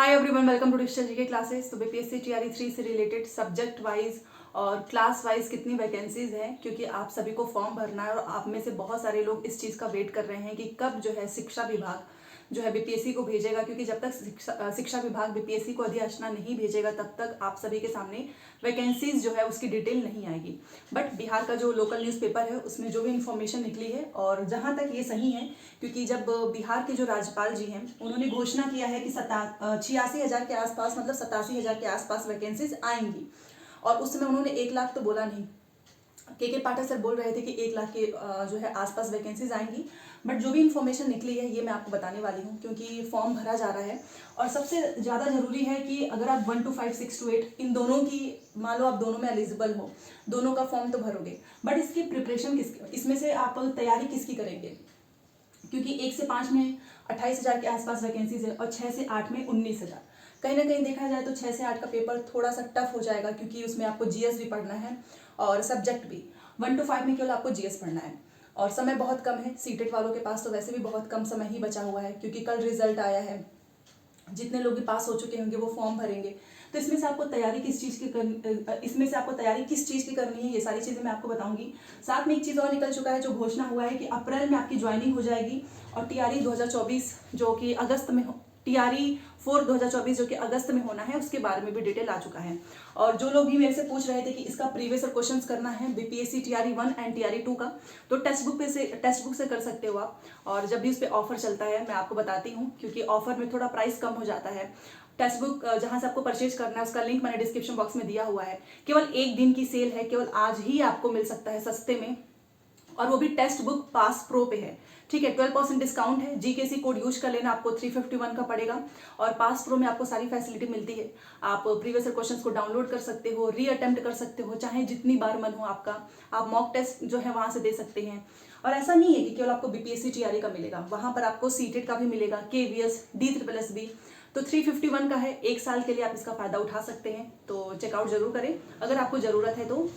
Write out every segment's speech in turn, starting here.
Hi everyone, welcome to digital GK classes. तो BPSC TRE 3 से related subject wise और class wise कितनी vacancies हैं, क्योंकि आप सभी को फॉर्म भरना है और आप में से बहुत सारे लोग इस चीज़ का वेट कर रहे हैं कि कब जो है शिक्षा विभाग जो है बीपीएससी को भेजेगा, क्योंकि जब तक शिक्षा विभाग बीपीएससी को अधिसूचना नहीं भेजेगा तब तक आप सभी के सामने वैकेंसीज जो है उसकी डिटेल नहीं आएगी। बट बिहार का जो लोकल न्यूज़पेपर है उसमें जो भी इन्फॉर्मेशन निकली है, और जहाँ तक ये सही है, क्योंकि जब बिहार के जो राज्यपाल जी हैं उन्होंने घोषणा किया है कि 86,000 के आसपास, मतलब 87,000 के आसपास वैकेंसीज आएंगी, और उस समय उन्होंने 1 लाख तो बोला नहीं। के पाठक सर बोल रहे थे कि 1 लाख के जो है आसपास वैकेंसीज आएंगी। बट जो भी इन्फॉर्मेशन निकली है ये मैं आपको बताने वाली हूँ, क्योंकि फॉर्म भरा जा रहा है और सबसे ज़्यादा जरूरी है कि अगर आप 1 to 5, 6 to 8 इन दोनों की, मान लो आप दोनों में एलिजिबल हो, दोनों का फॉर्म तो भरोगे, बट इसकी प्रिपरेशन इसमें से आप तैयारी किसकी करेंगे, क्योंकि 1 से 5 में 28,000 के आसपास वैकेंसीज है और 6 से 8 में 19,000। कहीं ना कहीं देखा जाए तो 6 से 8 का पेपर थोड़ा सा टफ हो जाएगा, क्योंकि उसमें आपको जीएस भी पढ़ना है और सब्जेक्ट भी। 1 to 5 में केवल आपको जीएस पढ़ना है और समय बहुत कम है। सीटेट वालों के पास तो वैसे भी बहुत कम समय ही बचा हुआ है, क्योंकि कल रिजल्ट आया है। जितने लोग भी पास हो चुके होंगे वो फॉर्म भरेंगे। तो इसमें से आपको तैयारी किस चीज़ की करनी है, ये सारी चीज़ें मैं आपको बताऊंगी। साथ में एक चीज़ और निकल चुका है, जो घोषणा हुआ है कि अप्रैल में आपकी ज्वाइनिंग हो जाएगी और टीआरई 2024 जो कि अगस्त में टीआरई 4 2024 जो कि अगस्त में होना है, उसके बारे में भी डिटेल आ चुका है। और जो लोग भी मेरे से पूछ रहे थे कि इसका प्रीवियस क्वेश्चंस करना है बीपीएससी टीआरई 1 एंड टीआरई 2 का, तो टेक्स्ट बुक से कर सकते हो आप। और जब भी उस पर ऑफर चलता है मैं आपको बताती हूँ, क्योंकि ऑफर में थोड़ा प्राइस कम हो जाता है। टेक्स्ट बुक जहाँ से आपको परचेज करना है उसका लिंक मैंने डिस्क्रिप्शन बॉक्स में दिया हुआ है। केवल 1 दिन की सेल है, केवल आज ही आपको मिल सकता है सस्ते में, और वो भी टेक्स्ट बुक पास प्रो पे है। ठीक है, 12% डिस्काउंट है। जीकेसी कोड यूज कर लेना, आपको 351 का पड़ेगा। और पास प्रो में आपको सारी फैसिलिटी मिलती है। आप प्रीवियस क्वेश्चंस को डाउनलोड कर सकते हो, री अटेम्प्ट कर सकते हो, चाहे जितनी बार मन हो आपका। आप मॉक टेस्ट जो है वहां से दे सकते हैं। और ऐसा नहीं है कि केवल आपको बीपीएससी टीआरई का मिलेगा, वहां पर आपको सीटेट का भी मिलेगा, केवीएस, DSSS। तो 351 का है, 1 साल के लिए आप इसका फायदा उठा सकते हैं। तो चेकआउट जरूर करें अगर आपको जरूरत है तो।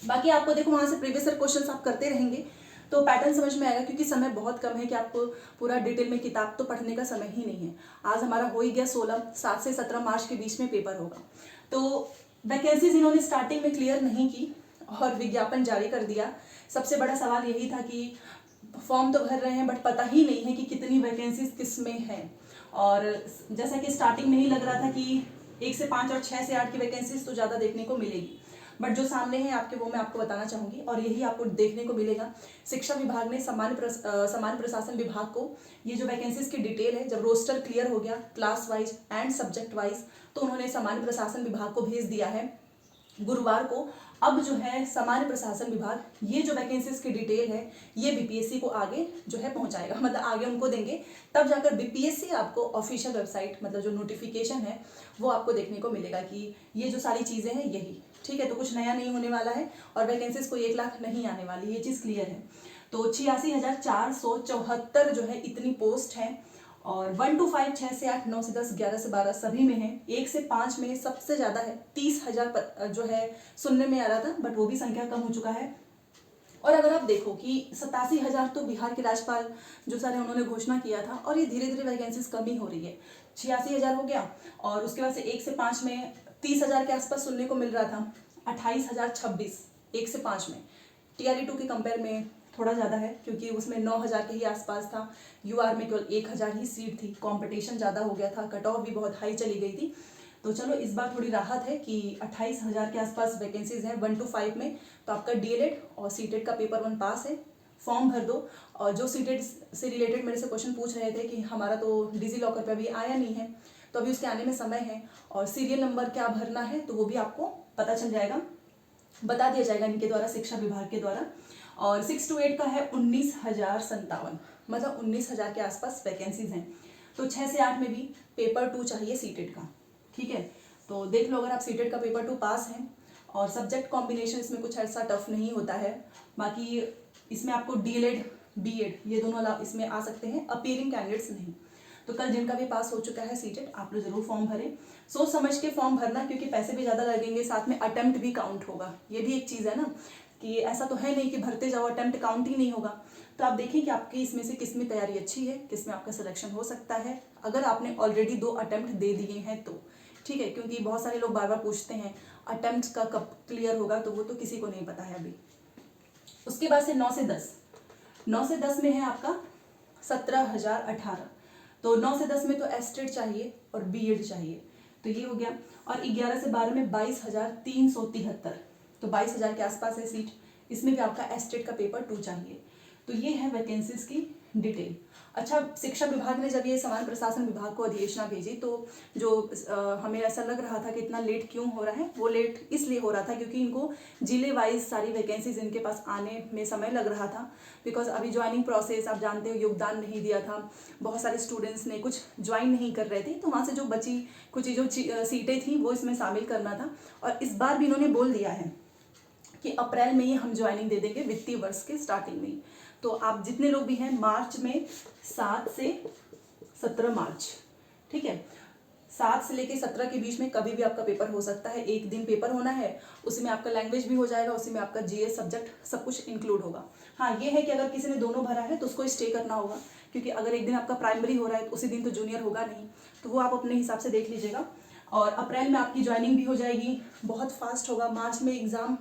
बाकी आपको देखो वहां से प्रीवियस क्वेश्चंस आप करते रहेंगे तो पैटर्न समझ में आएगा, क्योंकि समय बहुत कम है कि आपको पूरा डिटेल में किताब तो पढ़ने का समय ही नहीं है। आज हमारा हो ही गया 7 से 17 मार्च के बीच में पेपर होगा। तो वैकेंसीज इन्होंने स्टार्टिंग में क्लियर नहीं की और विज्ञापन जारी कर दिया। सबसे बड़ा सवाल यही था कि फॉर्म तो भर रहे हैं बट पता ही नहीं है कि कितनी वैकेंसीज किस में है। और जैसा कि स्टार्टिंग में ही लग रहा था कि 1 से 5 और 6 से 8 की वैकेंसीज तो ज़्यादा देखने को मिलेगी, बट जो सामने है आपके वो मैं आपको बताना चाहूंगी और यही आपको देखने को मिलेगा। शिक्षा विभाग ने सामान्य प्रशासन विभाग को ये जो वैकेंसीज की डिटेल है, जब रोस्टर क्लियर हो गया class wise and subject wise, तो उन्होंने सामान्य प्रशासन विभाग को भेज दिया है गुरुवार को। अब जो है सामान्य प्रशासन विभाग ये जो वैकेंसीज की डिटेल है ये बीपीएससी को आगे जो है पहुंचाएगा, मतलब आगे उनको देंगे, तब जाकर बीपीएससी आपको ऑफिशियल वेबसाइट, मतलब जो नोटिफिकेशन है वो आपको देखने को मिलेगा कि ये जो सारी चीज़ें हैं यही। ठीक है, तो कुछ नया नहीं होने वाला है और वैकेंसीज को 1 लाख नहीं आने वाली, ये चीज़ क्लियर है। तो 86,474 जो है इतनी पोस्ट है। और 1 to 5, 6 से 8, 9 से 10, 11 से 12 सभी में है। 1 से 5 में सबसे ज़्यादा है, 30,000 जो है सुनने में आ रहा था, बट वो भी संख्या कम हो चुका है। और अगर आप देखो कि 87,000 तो बिहार के राज्यपाल जो सर है उन्होंने घोषणा किया था, और ये धीरे धीरे वैकेंसीज कम ही हो रही है। 86,000 हो गया और उसके बाद से 1 से 5 में 30,000 के आसपास सुनने को मिल रहा था। 28,026 1 से 5 में। टीआरई 2 के कंपेयर में थोड़ा ज़्यादा है, क्योंकि उसमें 9,000 के ही आसपास था। यूआर में केवल 1,000 ही सीट थी, कंपटीशन ज़्यादा हो गया था, कट ऑफ भी बहुत हाई चली गई थी। तो चलो इस बार थोड़ी राहत है कि 28,000 के आसपास वैकेंसीज हैं 1 to 5 में। तो आपका डीएलएड और सीटेट का पेपर 1 पास है, फॉर्म भर दो। और जो सीटेट से रिलेटेड मेरे से क्वेश्चन पूछ रहे थे कि हमारा तो डिजी लॉकर पे अभी आया नहीं है, तो अभी उसके आने में समय है, और सीरियल नंबर क्या भरना है तो वो भी आपको पता चल जाएगा, बता दिया जाएगा इनके द्वारा, शिक्षा विभाग के द्वारा। और 6 to 8 का है 19,057, मतलब 19,000 के आसपास वैकेंसीज हैं। तो 6 से 8 में भी पेपर 2 चाहिए सीटेट का। ठीक है, तो देख लो अगर आप सीटेट का पेपर 2 पास हैं, और सब्जेक्ट कॉम्बिनेशन इसमें कुछ ऐसा टफ नहीं होता है। बाकी इसमें आपको डीएलएड, बीएड ये दोनों इसमें आ सकते हैं, अपीयरिंग कैंडिडेट्स नहीं। तो कल जिनका भी पास हो चुका है सीटेट, आप लोग जरूर फॉर्म भरें, सोच समझ के फॉर्म भरना, क्योंकि पैसे भी ज़्यादा लगेंगे, साथ में अटेम्प्ट भी काउंट होगा। ये भी एक चीज़ है ना, कि ऐसा तो है नहीं कि भरते जाओ अटेम्प्ट काउंट ही नहीं होगा। तो आप देखें कि आपकी इसमें से किस में तैयारी अच्छी है, किस में आपका सिलेक्शन हो सकता है। अगर आपने ऑलरेडी 2 अटेम्प्ट दे दिए हैं तो, ठीक है, क्योंकि बहुत सारे लोग बार बार पूछते हैं अटेम्प्ट का कब क्लियर होगा, तो वो तो किसी को नहीं पता है अभी। उसके बाद से 9 से 10, 9 से 10 में है आपका 17,018, तो 9 से 10 में तो एस्टेट चाहिए और बीएड चाहिए, तो ये हो गया। और 11 से 12 में 22,373, तो 22,000 के आसपास है सीट, इसमें भी आपका एस्टेट का पेपर 2 चाहिए। तो ये है वैकेंसीज की डिटेल। अच्छा, शिक्षा विभाग ने जब ये सामान्य प्रशासन विभाग को अधिसूचना भेजी तो जो हमें ऐसा लग रहा था कि इतना लेट क्यों हो रहा है, वो लेट इसलिए हो रहा था क्योंकि इनको जिले वाइज सारी वैकेंसीज इनके पास आने में समय लग रहा था। बिकॉज अभी ज्वाइनिंग प्रोसेस आप जानते हो, योगदान नहीं दिया था, बहुत सारे स्टूडेंट्स ने कुछ ज्वाइन नहीं कर रहे थे, तो वहाँ से जो बची कुछ जो सीटें थी वो इसमें शामिल करना था। और इस बार भी इन्होंने बोल दिया है कि अप्रैल में ही हम ज्वाइनिंग दे देंगे, वित्तीय वर्ष के स्टार्टिंग में ही। तो आप जितने लोग भी हैं मार्च में 7 से 17 मार्च, ठीक है, 7 से लेके 17 के बीच में कभी भी आपका पेपर हो सकता है, एक दिन पेपर होना है, उसी में आपका लैंग्वेज भी हो जाएगा, उसी में आपका जीएस सब्जेक्ट सब कुछ इंक्लूड होगा। हाँ, ये है कि अगर किसी ने दोनों भरा है तो उसको स्टे करना होगा, क्योंकि अगर एक दिन आपका प्राइमरी हो रहा है तो उसी दिन तो जूनियर होगा नहीं, तो वो आप अपने हिसाब से देख लीजिएगा। और अप्रैल में आपकी ज्वाइनिंग भी हो जाएगी, बहुत फास्ट होगा। मार्च में एग्ज़ाम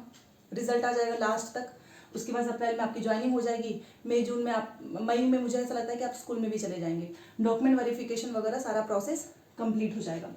रिजल्ट आ जाएगा लास्ट तक, उसके बाद अप्रैल में आपकी ज्वाइनिंग हो जाएगी, मई जून में आप, मई में मुझे ऐसा लगता है कि आप स्कूल में भी चले जाएंगे, डॉक्यूमेंट वेरिफिकेशन वगैरह सारा प्रोसेस कंप्लीट हो जाएगा।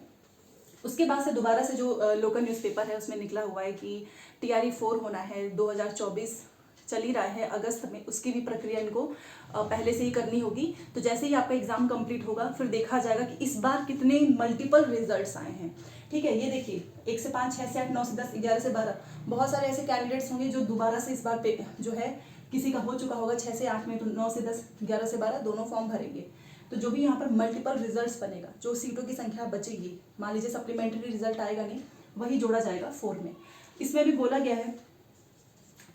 उसके बाद से दोबारा से जो लोकल न्यूज़पेपर है उसमें निकला हुआ है कि TRE 4 होना है, 2024 चल ही रहा है अगस्त में, उसकी भी प्रक्रिया इनको पहले से ही करनी होगी। तो जैसे ही आपका एग्ज़ाम कंप्लीट होगा फिर देखा जाएगा कि इस बार कितने मल्टीपल रिजल्ट्स आए हैं, ठीक है। ये देखिए 1 से 5, 6 से 8, 9 से 10, 11 से 12, बहुत सारे ऐसे कैंडिडेट्स होंगे जो दोबारा से इस बार पे जो है किसी का हो चुका होगा 6 से 8 में, तो 9 से 10, 11 से 12 दोनों फॉर्म भरेंगे। तो जो भी यहाँ पर मल्टीपल रिजल्ट्स बनेगा, जो सीटों की संख्या बचेगी, मान लीजिए सप्लीमेंट्री रिजल्ट आएगा नहीं, वही जोड़ा जाएगा 4 में। इसमें भी बोला गया है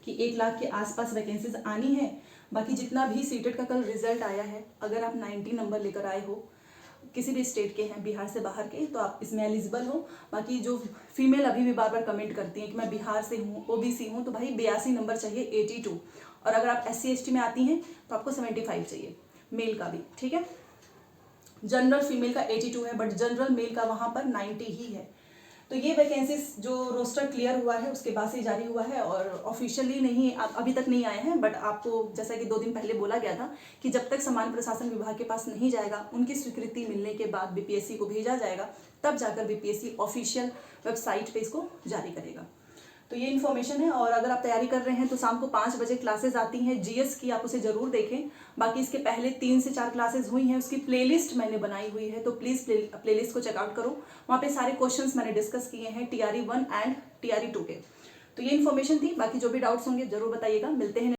कि 1 लाख के आसपास वैकेंसीज आनी है। बाकी जितना भी सीटेट का कल रिजल्ट आया है, अगर आप 90 नंबर लेकर आए हो, किसी भी स्टेट के हैं, बिहार से बाहर के, तो आप इसमें एलिजिबल हो। बाकी जो फीमेल अभी भी बार बार कमेंट करती हैं कि मैं बिहार से हूँ, OBC हूँ, तो भाई 82 नंबर चाहिए, 82। और अगर आप SC ST में आती हैं तो आपको 75 चाहिए, मेल का भी, ठीक है। जनरल फीमेल का 82 है, बट जनरल मेल का वहाँ पर 90 ही है। तो ये वैकेंसीज जो रोस्टर क्लियर हुआ है उसके बाद से जारी हुआ है, और ऑफिशियली नहीं अभी तक नहीं आए हैं, बट आपको जैसा कि 2 दिन पहले बोला गया था कि जब तक सामान्य प्रशासन विभाग के पास नहीं जाएगा, उनकी स्वीकृति मिलने के बाद BPSC को भेजा जाएगा, तब जाकर BPSC ऑफिशियल वेबसाइट पे इसको जारी करेगा। तो ये इन्फॉर्मेशन है। और अगर आप तैयारी कर रहे हैं तो शाम को 5 बजे क्लासेस आती हैं GS की, आप उसे ज़रूर देखें। बाकी इसके पहले 3 से 4 क्लासेस हुई हैं, उसकी प्लेलिस्ट मैंने बनाई हुई है, तो प्लीज़ प्लेलिस्ट को चेकआउट करो। वहाँ पे सारे क्वेश्चंस मैंने डिस्कस किए हैं TRE 1 एंड TRE 2 के। तो ये इन्फॉर्मेशन थी, बाकी जो भी डाउट्स होंगे ज़रूर बताइएगा। मिलते हैं